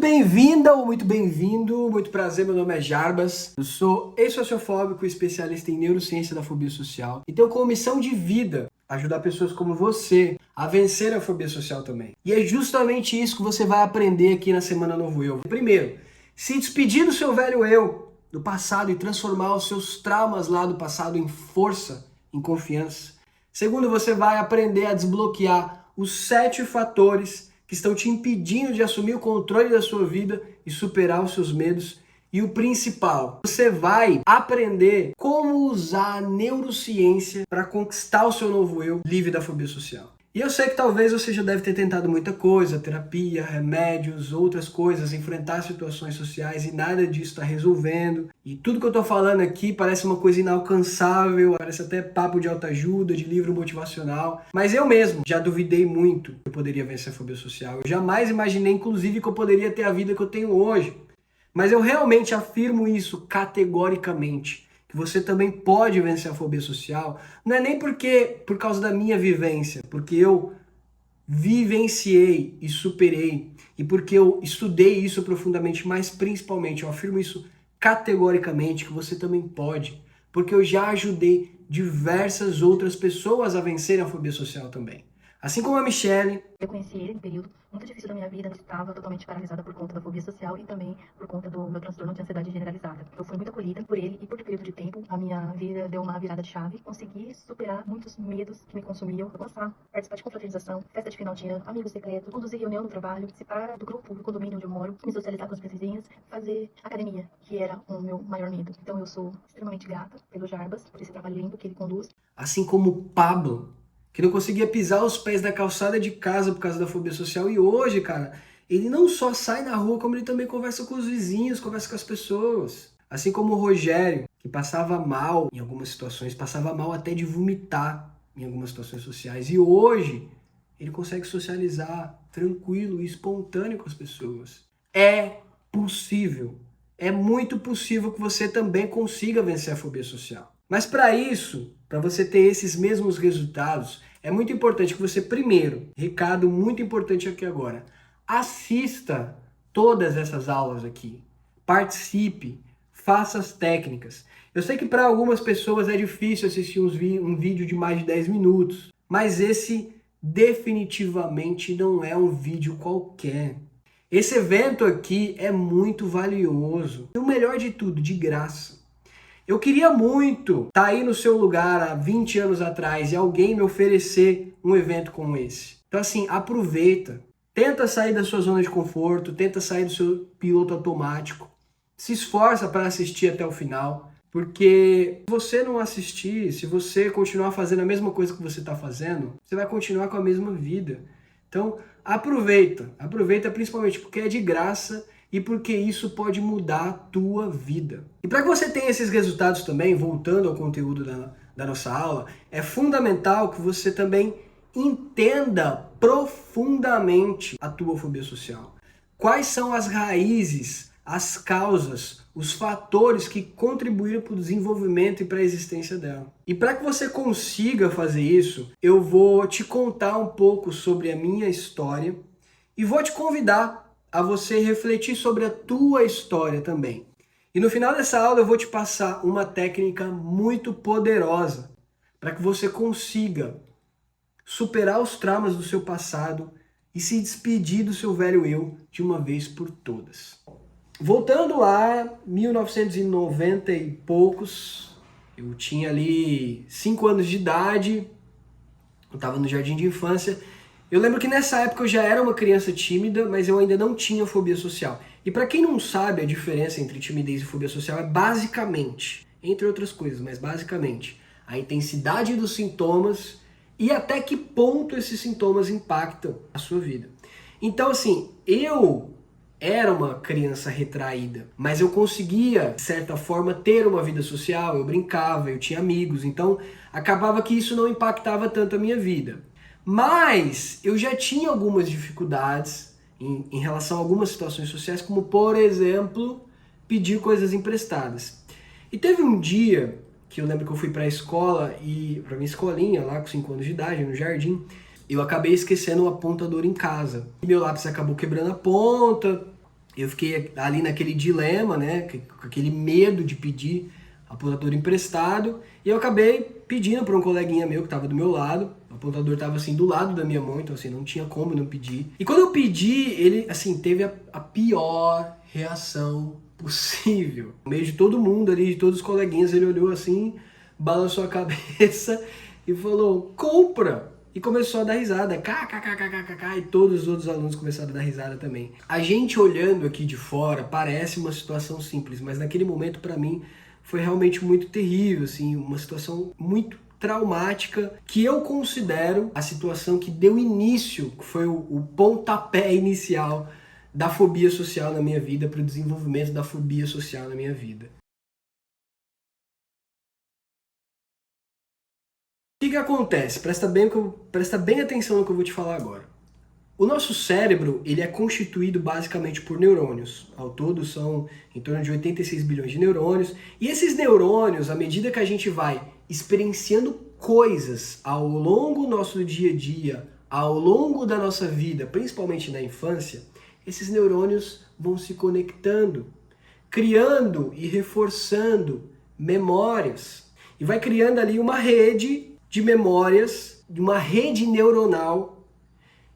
bem-vinda ou muito bem-vindo, muito prazer, meu nome é Jarbas, eu sou ex-sociofóbico, especialista em neurociência da fobia social e tenho como missão de vida ajudar pessoas como você a vencer a fobia social também. E é justamente isso que você vai aprender aqui na Semana Novo Eu. Primeiro, se despedir do seu velho eu, do passado, e transformar os seus traumas lá do passado em força, em confiança. Segundo, você vai aprender a desbloquear os 7 fatores que estão te impedindo de assumir o controle da sua vida e superar os seus medos. E o principal, você vai aprender como usar a neurociência para conquistar o seu novo eu livre da fobia social. E eu sei que talvez você já deve ter tentado muita coisa, terapia, remédios, outras coisas, enfrentar situações sociais e nada disso está resolvendo. E tudo que eu tô falando aqui parece uma coisa inalcançável, parece até papo de autoajuda, de livro motivacional. Mas eu mesmo já duvidei muito que eu poderia vencer a fobia social. Eu jamais imaginei, inclusive, que eu poderia ter a vida que eu tenho hoje. Mas eu realmente afirmo isso categoricamente, que você também pode vencer a fobia social. Não é nem por causa da minha vivência, porque eu vivenciei e superei, e porque eu estudei isso profundamente, mas principalmente eu afirmo isso categoricamente, que você também pode, porque eu já ajudei diversas outras pessoas a vencerem a fobia social também. Assim como a Michelle. Eu conheci ele em um período muito difícil da minha vida, eu estava totalmente paralisada por conta da fobia social e também por conta do meu transtorno de ansiedade generalizada. Eu fui muito acolhida por ele e por um período de tempo a minha vida deu uma virada de chave. Consegui superar muitos medos que me consumiam, alcançar, participar de confraternização, festa de final de ano, amigos secretos, conduzir reunião no trabalho, participar do grupo do condomínio onde eu moro, me socializar com as minhas vizinhas, fazer academia, que era o meu maior medo. Então eu sou extremamente grata pelo Jarbas, por esse trabalho lindo que ele conduz. Assim como o Pablo, que não conseguia pisar os pés da calçada de casa por causa da fobia social. E hoje, cara, ele não só sai na rua, como ele também conversa com os vizinhos, conversa com as pessoas. Assim como o Rogério, que passava mal em algumas situações, passava mal até de vomitar em algumas situações sociais. E hoje, ele consegue socializar tranquilo e espontâneo com as pessoas. É possível. É muito possível que você também consiga vencer a fobia social. Mas para isso, para você ter esses mesmos resultados, é muito importante que você, primeiro, recado muito importante aqui agora, assista todas essas aulas aqui, participe, faça as técnicas. Eu sei que para algumas pessoas é difícil assistir um vídeo de mais de 10 minutos, mas esse definitivamente não é um vídeo qualquer. Esse evento aqui é muito valioso e o melhor de tudo, de graça. Eu queria muito estar aí no seu lugar há 20 anos atrás e alguém me oferecer um evento como esse. Então assim, aproveita, tenta sair da sua zona de conforto, tenta sair do seu piloto automático, se esforça para assistir até o final, porque se você não assistir, se você continuar fazendo a mesma coisa que você está fazendo, você vai continuar com a mesma vida. Então aproveita principalmente porque é de graça e porque isso pode mudar a tua vida. E para que você tenha esses resultados também, voltando ao conteúdo da nossa aula, é fundamental que você também entenda profundamente a tua fobia social. Quais são as raízes, as causas, os fatores que contribuíram para o desenvolvimento e para a existência dela. E para que você consiga fazer isso, eu vou te contar um pouco sobre a minha história e vou te convidar a você refletir sobre a tua história também. E no final dessa aula eu vou te passar uma técnica muito poderosa para que você consiga superar os traumas do seu passado e se despedir do seu velho eu de uma vez por todas. Voltando lá, 1990 e poucos, eu tinha ali 5 anos de idade, eu estava no jardim de infância. Eu lembro que nessa época eu já era uma criança tímida, mas eu ainda não tinha fobia social. E para quem não sabe, a diferença entre timidez e fobia social é basicamente, entre outras coisas, mas basicamente, a intensidade dos sintomas e até que ponto esses sintomas impactam a sua vida. Então assim, eu era uma criança retraída, mas eu conseguia, de certa forma, ter uma vida social, eu brincava, eu tinha amigos, então acabava que isso não impactava tanto a minha vida. Mas eu já tinha algumas dificuldades em relação a algumas situações sociais, como, por exemplo, pedir coisas emprestadas. E teve um dia que eu lembro que eu fui para a escola, e para minha escolinha lá com 5 anos de idade, no jardim, eu acabei esquecendo o apontador em casa. E meu lápis acabou quebrando a ponta, Eu fiquei ali naquele dilema, né, com aquele medo de pedir apontador emprestado, e eu acabei pedindo para um coleguinha meu que estava do meu lado. O apontador estava assim do lado da minha mão, então assim, não tinha como não pedir. E quando eu pedi, ele assim teve a pior reação possível. No meio de todo mundo ali, de todos os coleguinhas, ele olhou assim, balançou a cabeça e falou: "Compra!" E começou a dar risada, kkkkkk, e todos os outros alunos começaram a dar risada também. A gente olhando aqui de fora parece uma situação simples, mas naquele momento para mim foi realmente muito terrível, assim, uma situação muito traumática, que eu considero a situação que deu início, que foi o pontapé inicial da fobia social na minha vida, para o desenvolvimento da fobia social na minha vida. O que acontece? Presta bem atenção no que eu vou te falar agora. O nosso cérebro ele é constituído basicamente por neurônios. Ao todo são em torno de 86 bilhões de neurônios. E esses neurônios, à medida que a gente vai experienciando coisas ao longo do nosso dia a dia, ao longo da nossa vida, principalmente na infância, esses neurônios vão se conectando, criando e reforçando memórias. E vai criando ali uma rede de memórias, de uma rede neuronal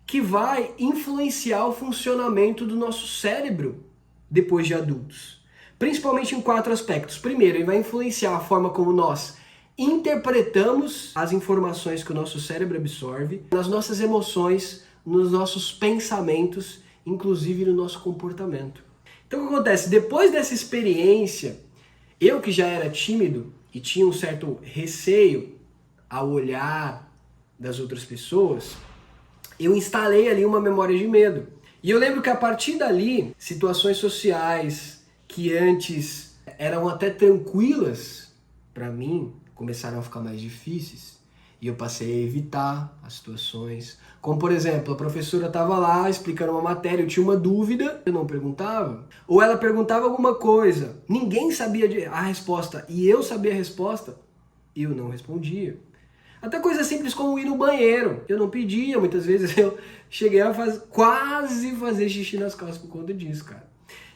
que vai influenciar o funcionamento do nosso cérebro depois de adultos. Principalmente em 4 aspectos. Primeiro, ele vai influenciar a forma como nós interpretamos as informações que o nosso cérebro absorve, nas nossas emoções, nos nossos pensamentos, inclusive no nosso comportamento. Então o que acontece? Depois dessa experiência, eu que já era tímido e tinha um certo receio ao olhar das outras pessoas, eu instalei ali uma memória de medo. E eu lembro que a partir dali, situações sociais que antes eram até tranquilas para mim, começaram a ficar mais difíceis. E eu passei a evitar as situações. Como, por exemplo, a professora estava lá explicando uma matéria, eu tinha uma dúvida, eu não perguntava. Ou ela perguntava alguma coisa, ninguém sabia a resposta, e eu sabia a resposta, eu não respondia. Até coisa simples como ir no banheiro. Eu não pedia, muitas vezes eu cheguei a quase fazer xixi nas calças por conta disso, cara.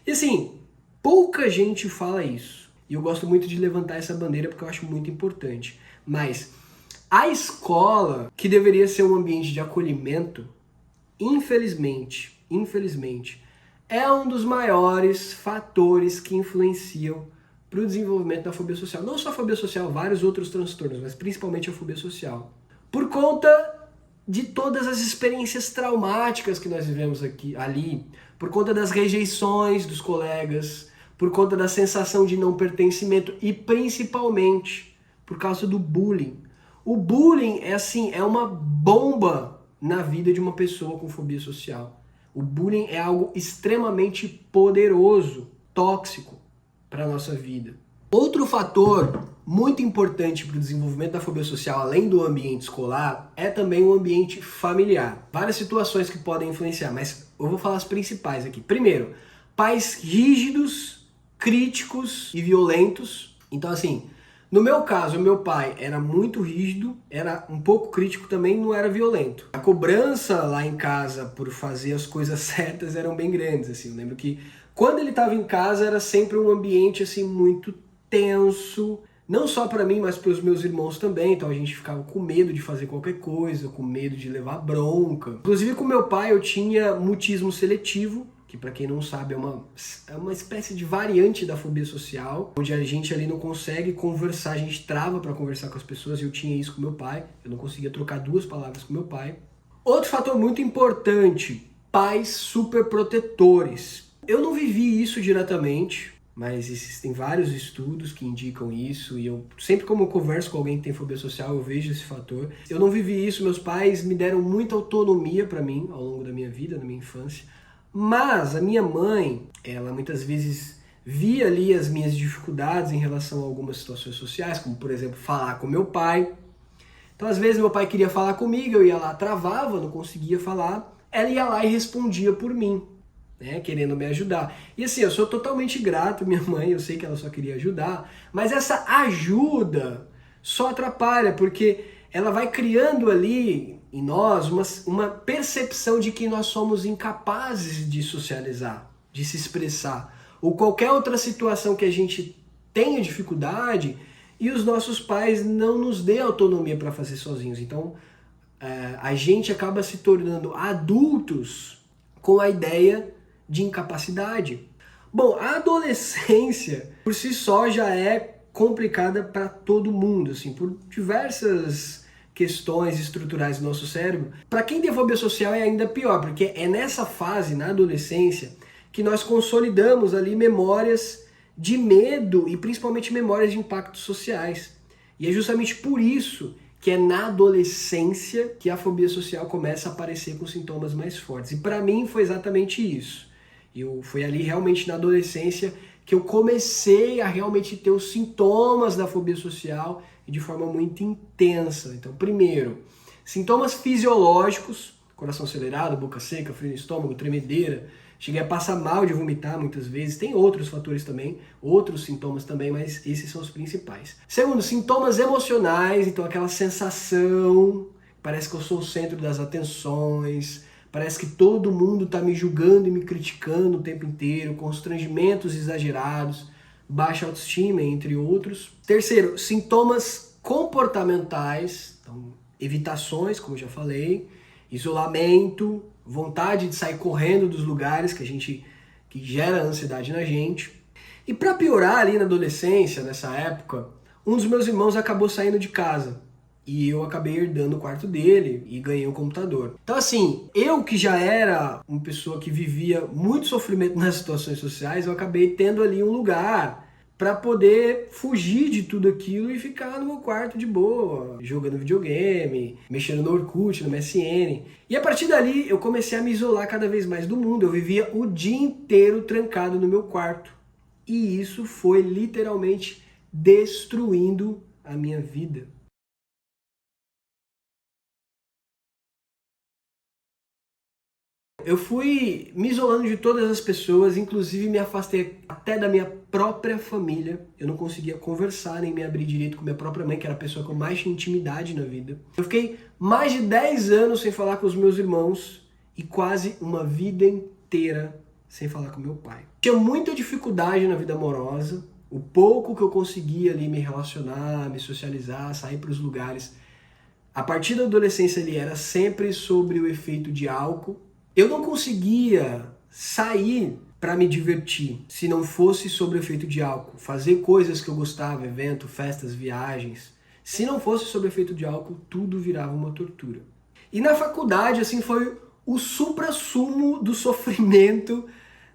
E assim, pouca gente fala isso. E eu gosto muito de levantar essa bandeira porque eu acho muito importante. Mas a escola, que deveria ser um ambiente de acolhimento, infelizmente, é um dos maiores fatores que influenciam para o desenvolvimento da fobia social. Não só a fobia social, vários outros transtornos, mas principalmente a fobia social. Por conta de todas as experiências traumáticas que nós vivemos ali, por conta das rejeições dos colegas, por conta da sensação de não pertencimento e principalmente por causa do bullying. O bullying é uma bomba na vida de uma pessoa com fobia social. O bullying é algo extremamente poderoso, tóxico para a nossa vida. Outro fator muito importante para o desenvolvimento da fobia social, além do ambiente escolar, é também o ambiente familiar. Várias situações que podem influenciar, mas eu vou falar as principais aqui. Primeiro, pais rígidos, críticos e violentos. Então, assim, no meu caso, o meu pai era muito rígido, era um pouco crítico também, não era violento. A cobrança lá em casa por fazer as coisas certas eram bem grandes, assim. Eu lembro que quando ele estava em casa era sempre um ambiente assim muito tenso, não só para mim, mas para os meus irmãos também. Então a gente ficava com medo de fazer qualquer coisa, com medo de levar bronca. Inclusive com meu pai eu tinha mutismo seletivo, que para quem não sabe é uma espécie de variante da fobia social, onde a gente ali não consegue conversar, a gente trava para conversar com as pessoas, e eu tinha isso com meu pai, eu não conseguia trocar 2 palavras com meu pai. Outro fator muito importante, pais super protetores. Eu não vivi isso diretamente, mas existem vários estudos que indicam isso, e eu sempre como eu converso com alguém que tem fobia social, eu vejo esse fator. Eu não vivi isso, meus pais me deram muita autonomia para mim ao longo da minha vida, da minha infância. Mas a minha mãe, ela muitas vezes via ali as minhas dificuldades em relação a algumas situações sociais, como por exemplo falar com meu pai. Então às vezes meu pai queria falar comigo, eu ia lá, travava, não conseguia falar, ela ia lá e respondia por mim, né, querendo me ajudar. E assim, eu sou totalmente grato à minha mãe, eu sei que ela só queria ajudar, mas essa ajuda só atrapalha, porque ela vai criando ali em nós uma percepção de que nós somos incapazes de socializar. de se expressar, ou qualquer outra situação que a gente tenha dificuldade e os nossos pais não nos dê autonomia para fazer sozinhos. Então, a gente acaba se tornando adultos com a ideia de incapacidade. Bom, a adolescência por si só já é complicada para todo mundo, assim, por diversas questões estruturais do nosso cérebro. Para quem tem fobia social é ainda pior, porque é nessa fase, na adolescência, que nós consolidamos ali memórias de medo e principalmente memórias de impactos sociais. E é justamente por isso que é na adolescência que a fobia social começa a aparecer com sintomas mais fortes. E para mim foi exatamente isso. Foi ali realmente na adolescência que eu comecei a realmente ter os sintomas da fobia social e de forma muito intensa. Então, primeiro, sintomas fisiológicos, coração acelerado, boca seca, frio no estômago, tremedeira. Cheguei a passar mal de vomitar muitas vezes. Tem outros fatores também, outros sintomas também, mas esses são os principais. Segundo, sintomas emocionais, então aquela sensação, parece que eu sou o centro das atenções, parece que todo mundo está me julgando e me criticando o tempo inteiro, constrangimentos exagerados, baixa autoestima, entre outros. Terceiro, sintomas comportamentais, então evitações, como eu já falei, isolamento, vontade de sair correndo dos lugares que gera ansiedade na gente. E para piorar ali na adolescência, nessa época, um dos meus irmãos acabou saindo de casa. E eu acabei herdando o quarto dele e ganhei um computador. Então assim, eu que já era uma pessoa que vivia muito sofrimento nas situações sociais, eu acabei tendo ali um lugar para poder fugir de tudo aquilo e ficar no meu quarto de boa, jogando videogame, mexendo no Orkut, no MSN. E a partir dali eu comecei a me isolar cada vez mais do mundo. Eu vivia o dia inteiro trancado no meu quarto. E isso foi literalmente destruindo a minha vida. Eu fui me isolando de todas as pessoas, inclusive me afastei até da minha própria família. Eu não conseguia conversar nem me abrir direito com minha própria mãe, que era a pessoa que eu mais tinha intimidade na vida. Eu fiquei mais de 10 anos sem falar com os meus irmãos e quase uma vida inteira sem falar com meu pai. Tinha muita dificuldade na vida amorosa, o pouco que eu conseguia ali me relacionar, me socializar, sair para os lugares. A partir da adolescência ali era sempre sobre o efeito de álcool. Eu não conseguia sair para me divertir se não fosse sobre o efeito de álcool. Fazer coisas que eu gostava, evento, festas, viagens. Se não fosse sobre o efeito de álcool, tudo virava uma tortura. E na faculdade, assim, foi o suprassumo do sofrimento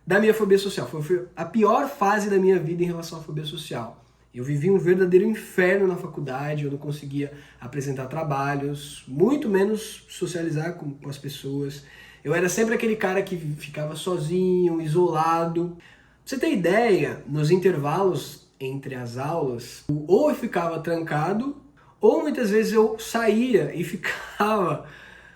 da minha fobia social. Foi a pior fase da minha vida em relação à fobia social. Eu vivi um verdadeiro inferno na faculdade, eu não conseguia apresentar trabalhos, muito menos socializar com as pessoas. Eu era sempre aquele cara que ficava sozinho, isolado. Pra você ter ideia, nos intervalos entre as aulas, ou eu ficava trancado, ou muitas vezes eu saía e ficava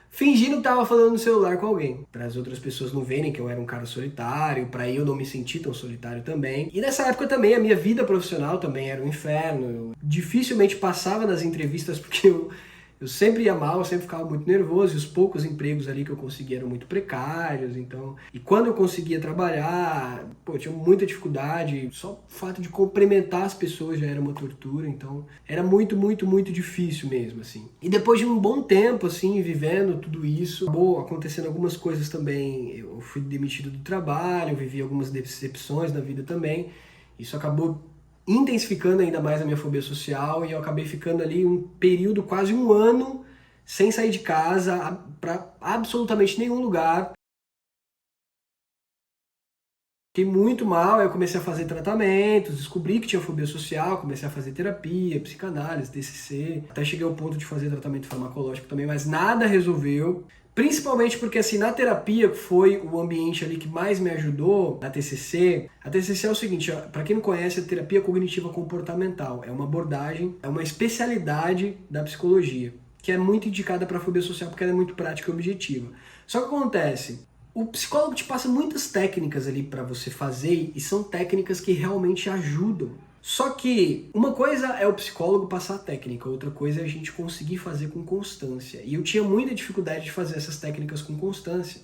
fingindo que estava falando no celular com alguém, para as outras pessoas não verem que eu era um cara solitário, para eu não me sentir tão solitário também. E nessa época também a minha vida profissional também era um inferno. Eu dificilmente passava nas entrevistas porque eu sempre ia mal, eu sempre ficava muito nervoso, e os poucos empregos ali que eu conseguia eram muito precários, então... E quando eu conseguia trabalhar, eu tinha muita dificuldade, só o fato de cumprimentar as pessoas já era uma tortura, então era muito, muito, muito difícil mesmo, assim. E depois de um bom tempo, assim, vivendo tudo isso, acabou acontecendo algumas coisas também, eu fui demitido do trabalho, vivi algumas decepções na vida também, isso acabou intensificando ainda mais a minha fobia social e eu acabei ficando ali um período, quase um ano, sem sair de casa para absolutamente nenhum lugar. Fiquei muito mal, aí eu comecei a fazer tratamentos, descobri que tinha fobia social, comecei a fazer terapia, psicanálise, TCC, até cheguei ao ponto de fazer tratamento farmacológico também, mas nada resolveu. Principalmente porque, assim, na terapia, que foi o ambiente ali que mais me ajudou, na TCC, a TCC é o seguinte, para quem não conhece, a terapia cognitiva comportamental é uma abordagem, é uma especialidade da psicologia, que é muito indicada para a fobia social porque ela é muito prática e objetiva. Só que acontece, o psicólogo te passa muitas técnicas ali para você fazer e são técnicas que realmente ajudam. Só que uma coisa é o psicólogo passar a técnica, outra coisa é a gente conseguir fazer com constância. E eu tinha muita dificuldade de fazer essas técnicas com constância.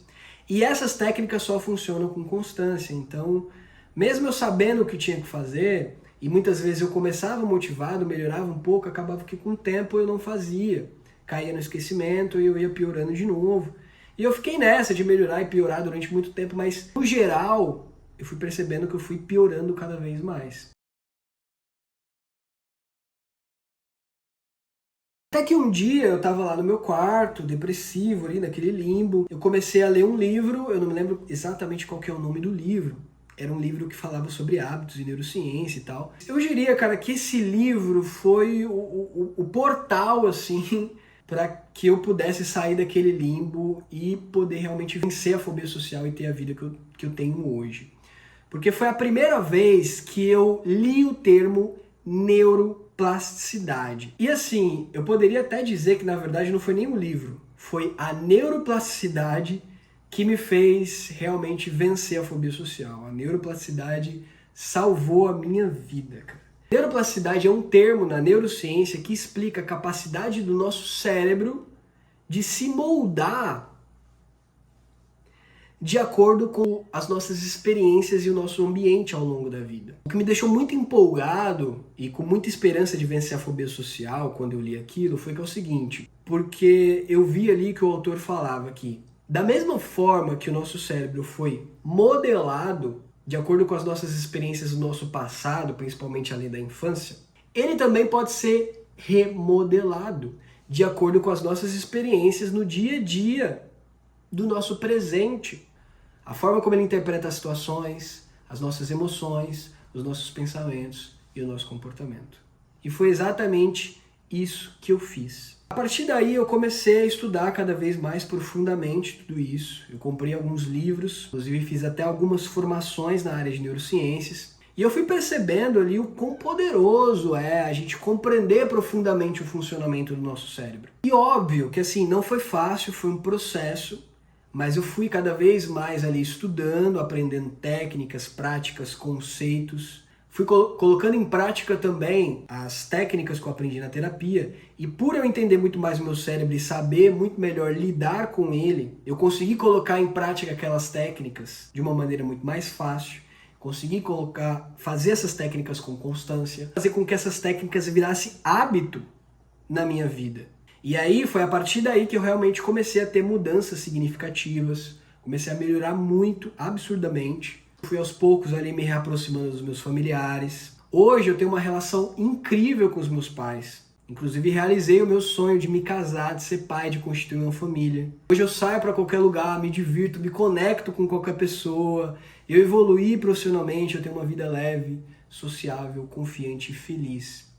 E essas técnicas só funcionam com constância. Então, mesmo eu sabendo o que tinha que fazer, e muitas vezes eu começava motivado, melhorava um pouco, acabava que com o tempo eu não fazia. Caía no esquecimento e eu ia piorando de novo. E eu fiquei nessa de melhorar e piorar durante muito tempo, mas no geral eu fui percebendo que eu fui piorando cada vez mais. Até que um dia eu estava lá no meu quarto, depressivo, ali naquele limbo. Eu comecei a ler um livro, eu não me lembro exatamente qual que é o nome do livro. Era um livro que falava sobre hábitos e neurociência e tal. Eu diria, cara, que esse livro foi o portal, assim, para que eu pudesse sair daquele limbo e poder realmente vencer a fobia social e ter a vida que eu tenho hoje. Porque foi a primeira vez que eu li o termo neuroplasticidade. E assim, eu poderia até dizer que na verdade não foi nem um livro, foi a neuroplasticidade que me fez realmente vencer a fobia social. A neuroplasticidade salvou a minha vida, cara. Neuroplasticidade é um termo na neurociência que explica a capacidade do nosso cérebro de se moldar de acordo com as nossas experiências e o nosso ambiente ao longo da vida. O que me deixou muito empolgado e com muita esperança de vencer a fobia social quando eu li aquilo foi que é o seguinte, porque eu vi ali que o autor falava que da mesma forma que o nosso cérebro foi modelado de acordo com as nossas experiências do nosso passado, principalmente ali da infância, ele também pode ser remodelado de acordo com as nossas experiências no dia a dia do nosso presente. A forma como ele interpreta as situações, as nossas emoções, os nossos pensamentos e o nosso comportamento. E foi exatamente isso que eu fiz. A partir daí eu comecei a estudar cada vez mais profundamente tudo isso. Eu comprei alguns livros, inclusive fiz até algumas formações na área de neurociências. E eu fui percebendo ali o quão poderoso é a gente compreender profundamente o funcionamento do nosso cérebro. E óbvio que assim, não foi fácil, foi um processo. Mas eu fui cada vez mais ali estudando, aprendendo técnicas, práticas, conceitos. Fui colocando em prática também as técnicas que eu aprendi na terapia. E por eu entender muito mais o meu cérebro e saber muito melhor lidar com ele, eu consegui colocar em prática aquelas técnicas de uma maneira muito mais fácil. Consegui fazer essas técnicas com constância, fazer com que essas técnicas virassem hábito na minha vida. E aí foi a partir daí que eu realmente comecei a ter mudanças significativas, comecei a melhorar muito, absurdamente. Fui aos poucos ali me reaproximando dos meus familiares. Hoje eu tenho uma relação incrível com os meus pais. Inclusive realizei o meu sonho de me casar, de ser pai, de constituir uma família. Hoje eu saio para qualquer lugar, me divirto, me conecto com qualquer pessoa. Eu evoluí profissionalmente, eu tenho uma vida leve, sociável, confiante e feliz.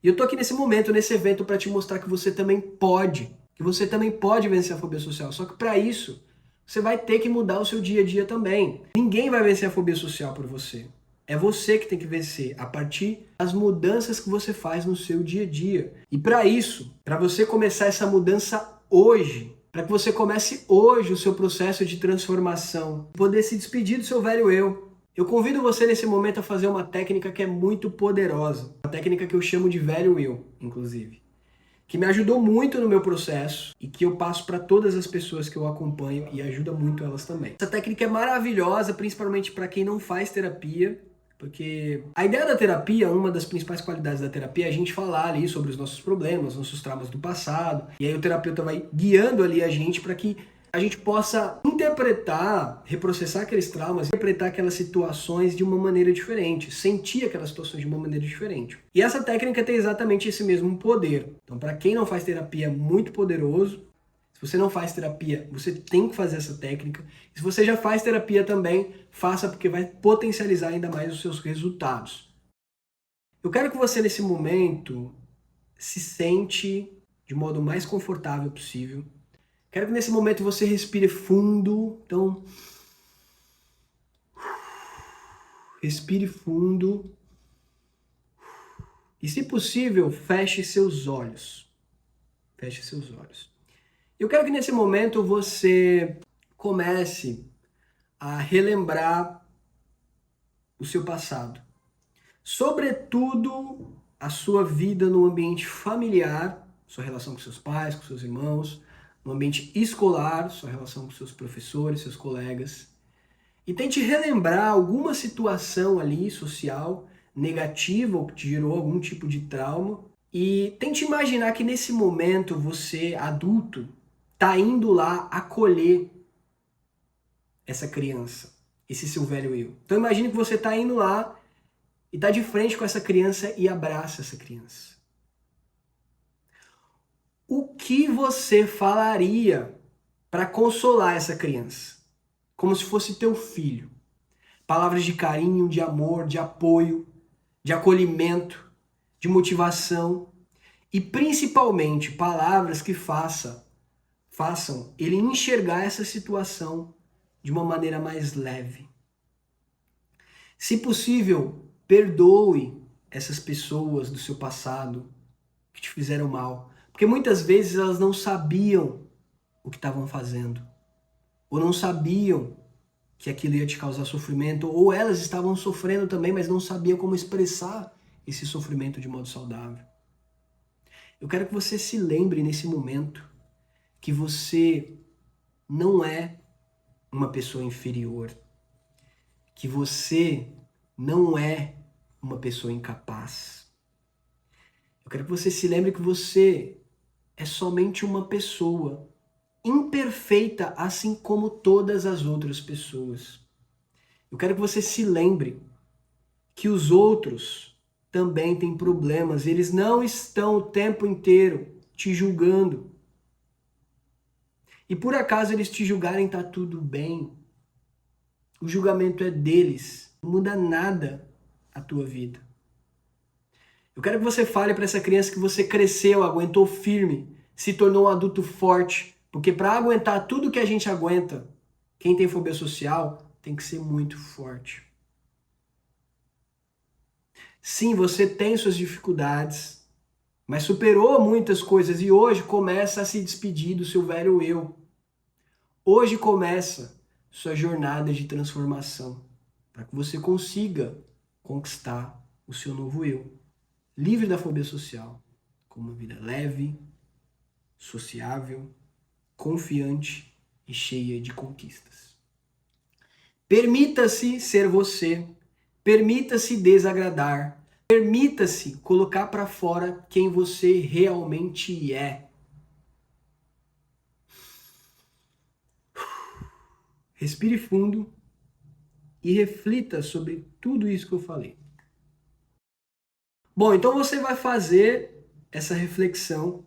E eu tô aqui nesse momento, nesse evento, para te mostrar que você também pode. Que você também pode vencer a fobia social. Só que para isso, você vai ter que mudar o seu dia a dia também. Ninguém vai vencer a fobia social por você. É você que tem que vencer a partir das mudanças que você faz no seu dia a dia. E para isso, para você começar essa mudança hoje, para que você comece hoje o seu processo de transformação, poder se despedir do seu velho eu convido você nesse momento a fazer uma técnica que é muito poderosa. Uma técnica que eu chamo de velho eu, inclusive. Que me ajudou muito no meu processo e que eu passo para todas as pessoas que eu acompanho e ajuda muito elas também. Essa técnica é maravilhosa, principalmente para quem não faz terapia, porque a ideia da terapia, uma das principais qualidades da terapia é a gente falar ali sobre os nossos problemas, nossos traumas do passado, e aí o terapeuta vai guiando ali a gente para que a gente possa interpretar, reprocessar aqueles traumas, interpretar aquelas situações de uma maneira diferente, sentir aquelas situações de uma maneira diferente. E essa técnica tem exatamente esse mesmo poder. Então, para quem não faz terapia, é muito poderoso. Se você não faz terapia, você tem que fazer essa técnica. E se você já faz terapia também, faça, porque vai potencializar ainda mais os seus resultados. Eu quero que você, nesse momento, se sente de modo mais confortável possível. Quero que nesse momento você respire fundo. Então, respire fundo. E, se possível, feche seus olhos. Feche seus olhos. Eu quero que nesse momento você comece a relembrar o seu passado. Sobretudo, a sua vida no ambiente familiar, sua relação com seus pais, com seus irmãos, no ambiente escolar, sua relação com seus professores, seus colegas. E tente relembrar alguma situação ali social negativa ou que te gerou algum tipo de trauma. E tente imaginar que nesse momento você, adulto, está indo lá acolher essa criança, esse seu velho eu. Então imagine que você está indo lá e está de frente com essa criança e abraça essa criança. O que você falaria para consolar essa criança? Como se fosse teu filho. Palavras de carinho, de amor, de apoio, de acolhimento, de motivação e principalmente palavras que façam ele enxergar essa situação de uma maneira mais leve. Se possível, perdoe essas pessoas do seu passado que te fizeram mal, porque muitas vezes elas não sabiam o que estavam fazendo, ou não sabiam que aquilo ia te causar sofrimento, ou elas estavam sofrendo também, mas não sabiam como expressar esse sofrimento de modo saudável. Eu quero que você se lembre nesse momento que você não é uma pessoa inferior, que você não é uma pessoa incapaz. Eu quero que você se lembre que você é somente uma pessoa imperfeita, assim como todas as outras pessoas. Eu quero que você se lembre que os outros também têm problemas, eles não estão o tempo inteiro te julgando. E por acaso eles te julgarem, tá tudo bem. O julgamento é deles, não muda nada a tua vida. Eu quero que você fale para essa criança que você cresceu, aguentou firme, se tornou um adulto forte, porque para aguentar tudo que a gente aguenta, quem tem fobia social tem que ser muito forte. Sim, você tem suas dificuldades, mas superou muitas coisas e hoje começa a se despedir do seu velho eu. Hoje começa sua jornada de transformação, para que você consiga conquistar o seu novo eu, livre da fobia social, com uma vida leve, sociável, confiante e cheia de conquistas. Permita-se ser você, permita-se desagradar, permita-se colocar para fora quem você realmente é. Respire fundo e reflita sobre tudo isso que eu falei. Bom, então você vai fazer essa reflexão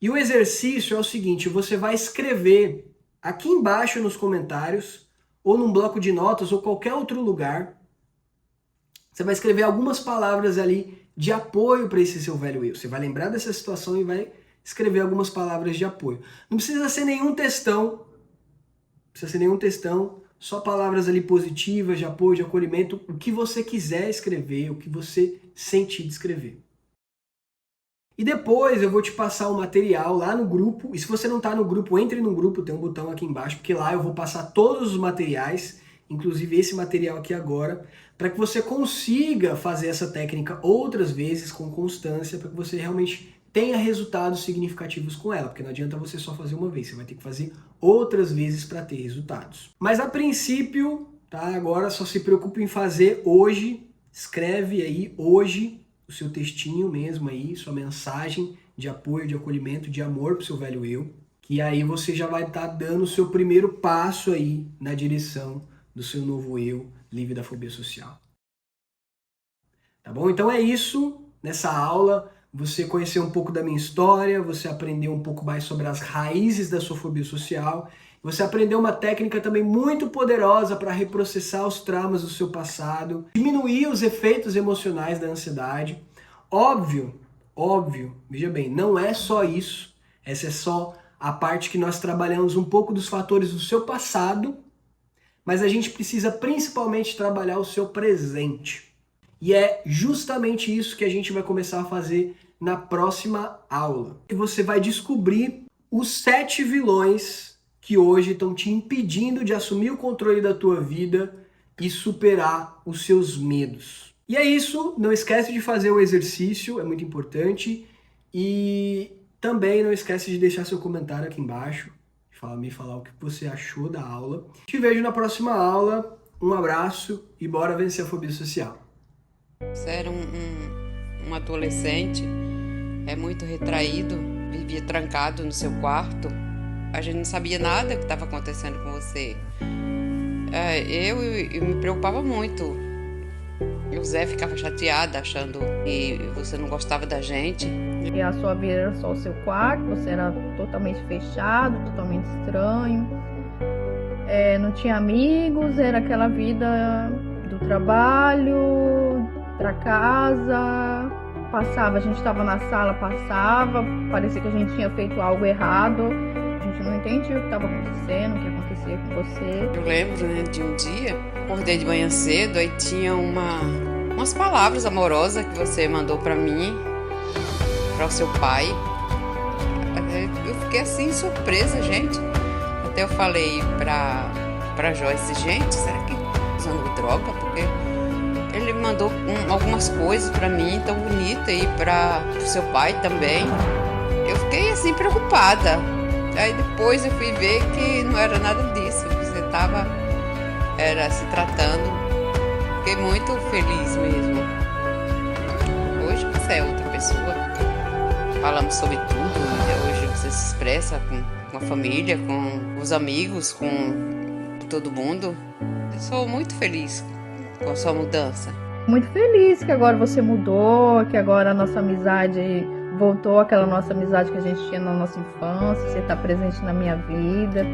e o exercício é o seguinte, você vai escrever aqui embaixo nos comentários ou num bloco de notas ou qualquer outro lugar, você vai escrever algumas palavras ali de apoio para esse seu velho eu. Você vai lembrar dessa situação e vai escrever algumas palavras de apoio. Não precisa ser nenhum textão, só palavras ali positivas, de apoio, de acolhimento, o que você quiser escrever, o que você sentir de escrever. E depois eu vou te passar o material lá no grupo, e se você não está no grupo, entre no grupo, tem um botão aqui embaixo, porque lá eu vou passar todos os materiais, inclusive esse material aqui agora, para que você consiga fazer essa técnica outras vezes com constância, para que você realmente tenha resultados significativos com ela, porque não adianta você só fazer uma vez, você vai ter que fazer outras vezes para ter resultados. Mas a princípio, tá? Agora só se preocupe em fazer hoje, escreve aí hoje o seu textinho mesmo aí, sua mensagem de apoio, de acolhimento, de amor pro seu velho eu, que aí você já vai estar dando o seu primeiro passo aí na direção do seu novo eu, livre da fobia social. Tá bom? Então é isso, nessa aula, você conheceu um pouco da minha história, você aprendeu um pouco mais sobre as raízes da sua fobia social, você aprendeu uma técnica também muito poderosa para reprocessar os traumas do seu passado, diminuir os efeitos emocionais da ansiedade. Óbvio, veja bem, não é só isso, essa é só a parte que nós trabalhamos um pouco dos fatores do seu passado, mas a gente precisa principalmente trabalhar o seu presente. E é justamente isso que a gente vai começar a fazer na próxima aula. E você vai descobrir os 7 vilões que hoje estão te impedindo de assumir o controle da tua vida e superar os seus medos. E é isso, não esquece de fazer o exercício, é muito importante. E Também não esquece de deixar seu comentário aqui embaixo, me falar o que você achou da aula. Te vejo na próxima aula, um abraço e bora vencer a fobia social. Você era um adolescente, muito retraído, vivia trancado no seu quarto. A gente não sabia nada que estava acontecendo com você. Eu me preocupava muito. O Zé ficava chateado, achando que você não gostava da gente. E a sua vida era só o seu quarto, você era totalmente fechado, totalmente estranho. Não tinha amigos, era aquela vida do trabalho, pra casa. A gente estava na sala, parecia que a gente tinha feito algo errado. A gente não entendia o que estava acontecendo, o que acontecia com você. Eu lembro, de um dia, acordei de manhã cedo, aí tinha umas palavras amorosas que você mandou para mim, para o seu pai. Eu fiquei assim, surpresa, gente. Até eu falei pra Joyce, gente, será que usando droga? Porque ele mandou algumas coisas para mim, tão bonita, e para o seu pai também. Eu fiquei assim, preocupada. Aí depois eu fui ver que não era nada disso, você era se tratando. Fiquei muito feliz mesmo. Hoje você é outra pessoa. Falamos sobre tudo. Hoje você se expressa com a família, com os amigos, com todo mundo. Eu sou muito feliz com a sua mudança. Muito feliz que agora você mudou, que agora a nossa amizade voltou, aquela nossa amizade que a gente tinha na nossa infância. Você está presente na minha vida.